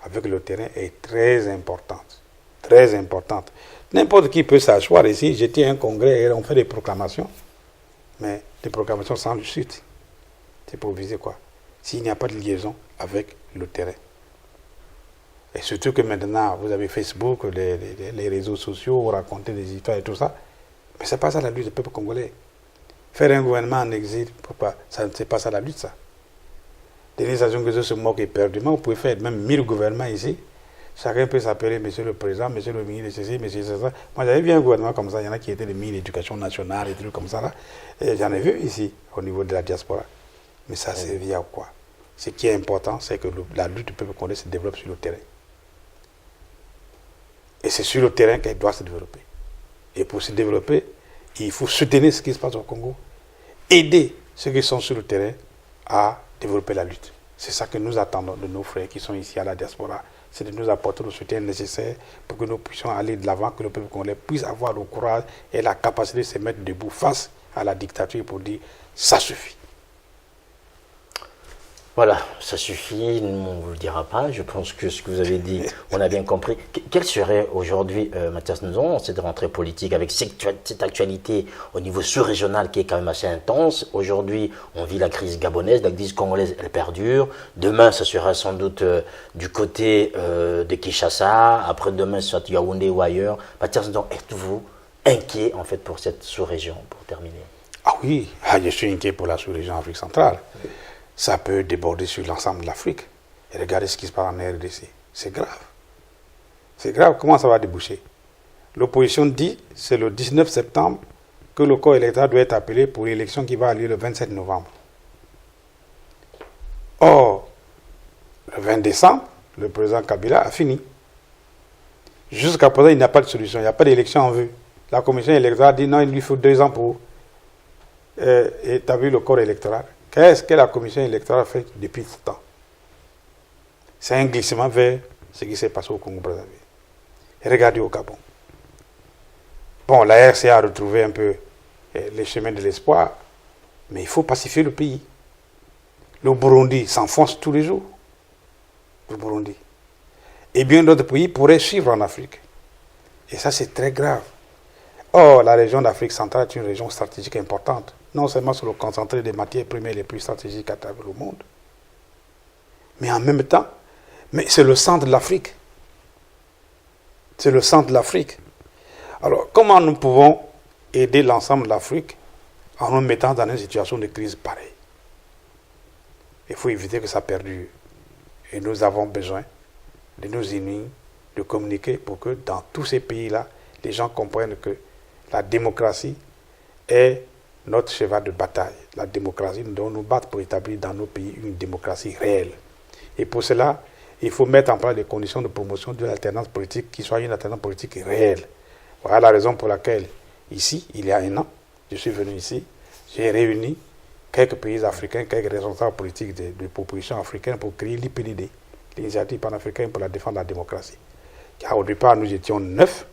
avec le terrain est très importante. Très importante. N'importe qui peut s'asseoir ici, je tiens un congrès et on fait des proclamations. Mais des proclamations sans suite. C'est pour viser quoi? S'il n'y a pas de liaison avec le terrain. Et surtout que maintenant, vous avez Facebook, les réseaux sociaux, vous racontez des histoires et tout ça. Mais c'est pas ça la lutte du peuple congolais. Faire un gouvernement en exil, pourquoi? C'est pas ça la lutte, ça. Denis Sassou Nguesso se moque éperdument. Vous pouvez faire même 1000 gouvernements ici. Chacun peut s'appeler Monsieur le Président, Monsieur le ministre de ceci, Monsieur ça. Moi, j'avais vu un gouvernement comme ça. Il y en a qui étaient les ministres de l'Éducation nationale et des trucs comme ça. Là. Et j'en ai vu ici, au niveau de la diaspora. Mais ça servit à quoi? Ce qui est important, c'est que la lutte du peuple congolais se développe sur le terrain. Et c'est sur le terrain qu'elle doit se développer. Et pour se développer, il faut soutenir ce qui se passe au Congo, aider ceux qui sont sur le terrain à développer la lutte. C'est ça que nous attendons de nos frères qui sont ici à la diaspora. C'est de nous apporter le soutien nécessaire pour que nous puissions aller de l'avant, que le peuple congolais puisse avoir le courage et la capacité de se mettre debout face à la dictature pour dire ça suffit.
Voilà, ça suffit, on ne vous le dira pas. Je pense que ce que vous avez dit, on a bien compris. Quelle serait aujourd'hui, Mathias Nzon, cette rentrée politique avec cette actualité au niveau sous-régional qui est quand même assez intense? Aujourd'hui, on vit la crise gabonaise, la crise congolaise, elle perdure. Demain, ça sera sans doute du côté de Kinshasa. Après-demain, ce sera Yaoundé ou ailleurs. Mathias Nzon, êtes-vous inquiet en fait pour cette sous-région, pour terminer?
Ah oui, je suis inquiet pour la sous-région Afrique centrale. Ça peut déborder sur l'ensemble de l'Afrique. Et regardez ce qui se passe en RDC. C'est grave. C'est grave. Comment ça va déboucher? L'opposition dit, c'est le 19 septembre, que le corps électoral doit être appelé pour l'élection qui va avoir lieu le 27 novembre. Or, le 20 décembre, le président Kabila a fini. Jusqu'à présent, il n'y a pas de solution. Il n'y a pas d'élection en vue. La commission électorale dit non, il lui faut 2 ans pour établir le corps électoral. Qu'est-ce que la commission électorale fait depuis ce temps? C'est un glissement vers ce qui s'est passé au Congo-Brazzaville. Regardez au Gabon. Bon, la RCA a retrouvé un peu les chemins de l'espoir, mais il faut pacifier le pays. Le Burundi s'enfonce tous les jours. Le Burundi. Et bien d'autres pays pourraient suivre en Afrique. Et ça, c'est très grave. Or, la région d'Afrique centrale est une région stratégique importante. Non seulement sur le concentré des matières premières les plus stratégiques à travers le monde, mais en même temps, c'est le centre de l'Afrique. C'est le centre de l'Afrique. Alors, comment nous pouvons aider l'ensemble de l'Afrique en nous mettant dans une situation de crise pareille? Il faut éviter que ça perdure. Et nous avons besoin de nous unir, de communiquer pour que dans tous ces pays-là, les gens comprennent que la démocratie est notre cheval de bataille. La démocratie, nous devons nous battre pour établir dans nos pays une démocratie réelle. Et pour cela, il faut mettre en place des conditions de promotion de l'alternance politique qui soit une alternance politique réelle. Voilà la raison pour laquelle, ici, il y a 1 an, je suis venu ici, j'ai réuni quelques pays africains, quelques responsables politiques de propositions africaines pour créer l'IPDD, l'Initiative panafricaine pour la défense de la démocratie. Car au départ, nous étions 9,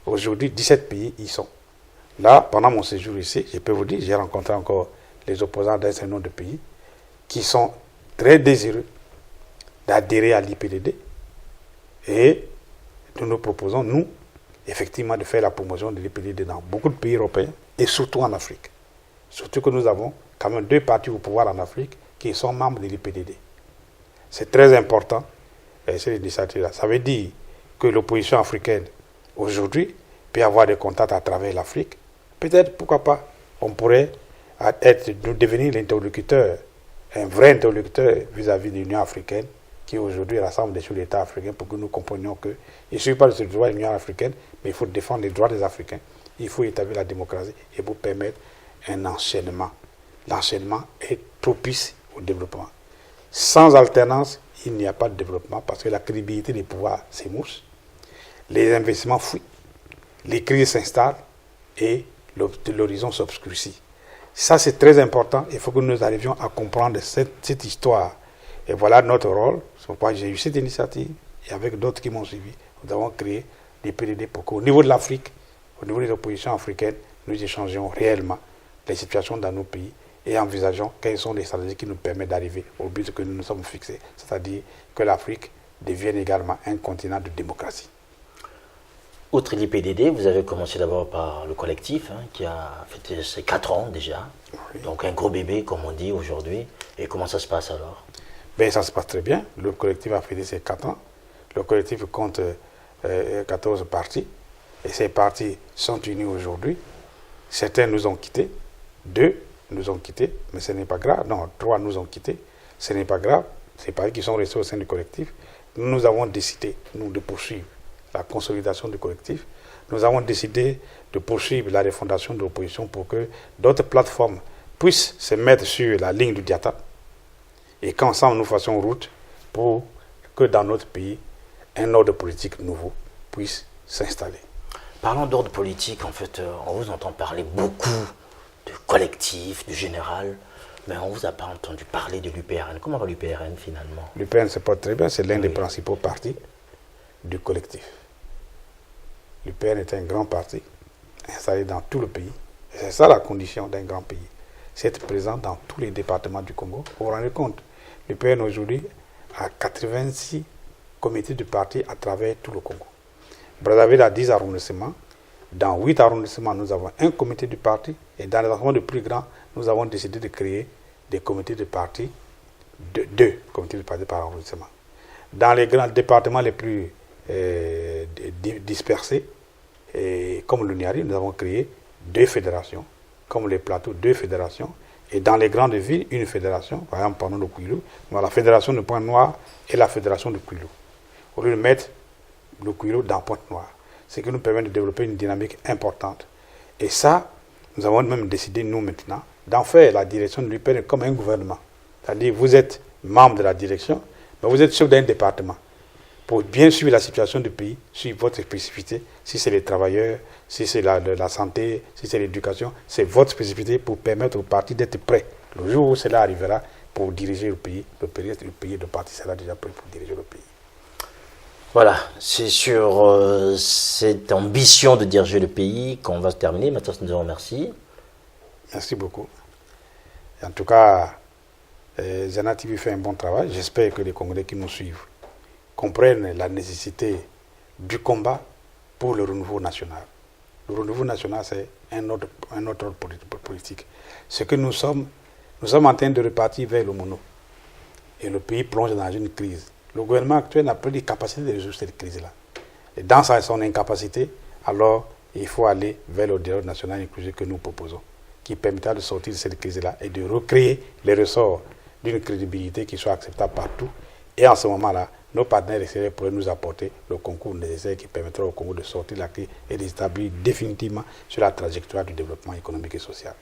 aujourd'hui, 17 pays y sont. Là, pendant mon séjour ici, je peux vous dire, j'ai rencontré encore les opposants d'un certain nombre de pays qui sont très désireux d'adhérer à l'IPDD. Et nous nous proposons, nous, effectivement de faire la promotion de l'IPDD dans beaucoup de pays européens et surtout en Afrique. Surtout que nous avons quand même 2 partis au pouvoir en Afrique qui sont membres de l'IPDD. C'est très important, cette initiative-là. Ça veut dire que l'opposition africaine, aujourd'hui, peut avoir des contacts à travers l'Afrique. Peut-être, pourquoi pas, on pourrait devenir l'interlocuteur, un vrai interlocuteur vis-à-vis de l'Union africaine, qui aujourd'hui rassemble des sous-États africains pour que nous comprenions qu'il ne suffit pas de se droit de l'Union africaine, mais il faut défendre les droits des Africains. Il faut établir la démocratie et pour permettre un enchaînement. L'enchaînement est propice au développement. Sans alternance, il n'y a pas de développement parce que la crédibilité des pouvoirs s'émousse, les investissements fuient, les crises s'installent et l'horizon s'obscurcit. Ça, c'est très important. Il faut que nous arrivions à comprendre cette histoire. Et voilà notre rôle. C'est pourquoi j'ai eu cette initiative et avec d'autres qui m'ont suivi, nous avons créé des PDD pour qu'au niveau de l'Afrique, au niveau des oppositions africaines, nous échangions réellement les situations dans nos pays et envisageons quelles sont les stratégies qui nous permettent d'arriver au but que nous nous sommes fixés, c'est-à-dire que l'Afrique devienne également un continent de démocratie.
Outre l'IPDD, vous avez commencé d'abord par le collectif, qui a fêté ses 4 ans déjà. Oui. Donc un gros bébé, comme on dit aujourd'hui. Et comment ça se passe alors?
Ben, ça se passe très bien. Le collectif a fêté ses 4 ans. Le collectif compte 14 partis. Et ces partis sont unis aujourd'hui. Certains nous ont quittés. 2 nous ont quittés. Mais ce n'est pas grave. Non, 3 nous ont quittés. Ce n'est pas grave. C'est pas eux qui sont restés au sein du collectif. Nous avons décidé, nous, de poursuivre la consolidation du collectif. Nous avons décidé de poursuivre la refondation de l'opposition pour que d'autres plateformes puissent se mettre sur la ligne du Diatta et qu'ensemble nous fassions route pour que dans notre pays, un ordre politique nouveau puisse s'installer.
Parlant d'ordre politique, en fait, on vous entend parler beaucoup de collectif, de général, mais on ne vous a pas entendu parler de l'UPRN. Comment va l'UPRN finalement?
L'UPRN se porte très bien, c'est l'un des principaux partis du collectif. L'UPRN est un grand parti installé dans tout le pays. Et c'est ça la condition d'un grand pays. C'est être présent dans tous les départements du Congo. Vous vous rendez compte, l'UPRN aujourd'hui a 86 comités de parti à travers tout le Congo. Brazzaville a 10 arrondissements. Dans 8 arrondissements, nous avons un comité de parti. Et dans les arrondissements les plus grands, nous avons décidé de créer des comités de parti, 2 comités de parti par arrondissement. Dans les grands départements les plus dispersés, et comme le Niari, nous avons créé 2 fédérations, comme les plateaux, 2 fédérations, et dans les grandes villes, une fédération, par exemple, pendant le Kouilou, la fédération de Pointe-Noire et la fédération de Kouilou. Au lieu de mettre le Kouilou dans Pointe-Noire, ce qui nous permet de développer une dynamique importante. Et ça, nous avons même décidé, nous maintenant, d'en faire la direction de l'UPRN comme un gouvernement. C'est-à-dire, vous êtes membre de la direction, mais vous êtes chef d'un département. Pour bien suivre la situation du pays, suivre votre spécificité, si c'est les travailleurs, si c'est la santé, si c'est l'éducation, c'est votre spécificité pour permettre au parti d'être prêt. Le jour où cela arrivera pour diriger le pays, le pays de parti sera déjà prêt pour diriger le pays.
Voilà, c'est sur cette ambition de diriger le pays qu'on va se terminer. Mathias, nous vous remercie.
Merci beaucoup. En tout cas, Zana TV fait un bon travail. J'espère que les Congolais qui nous suivent comprennent la nécessité du combat pour le renouveau national. Le renouveau national, c'est un autre ordre politique. Ce que nous sommes en train de repartir vers le mono. Et le pays plonge dans une crise. Le gouvernement actuel n'a pas les capacités de résoudre cette crise-là. Et dans son incapacité, alors il faut aller vers le dialogue national inclusif que nous proposons, qui permettra de sortir de cette crise-là et de recréer les ressorts d'une crédibilité qui soit acceptable partout. Et en ce moment-là, nos partenaires extérieurs pourraient nous apporter le concours nécessaire qui permettra au Congo de sortir de la crise et de s'établir définitivement sur la trajectoire du développement économique et social.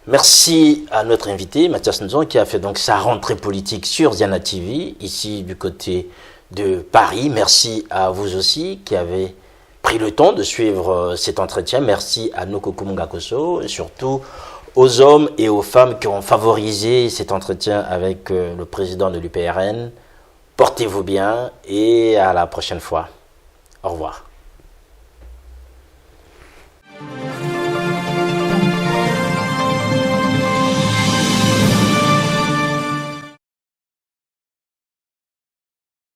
Merci à notre invité, Mathias Nzon, qui a fait donc sa rentrée politique sur Ziana TV, ici du côté de Paris. Merci à vous aussi qui avez pris le temps de suivre cet entretien. Merci à Noko Kumungakoso et surtout aux hommes et aux femmes qui ont favorisé cet entretien avec le président de l'UPRN. Portez-vous bien et à la prochaine fois. Au revoir.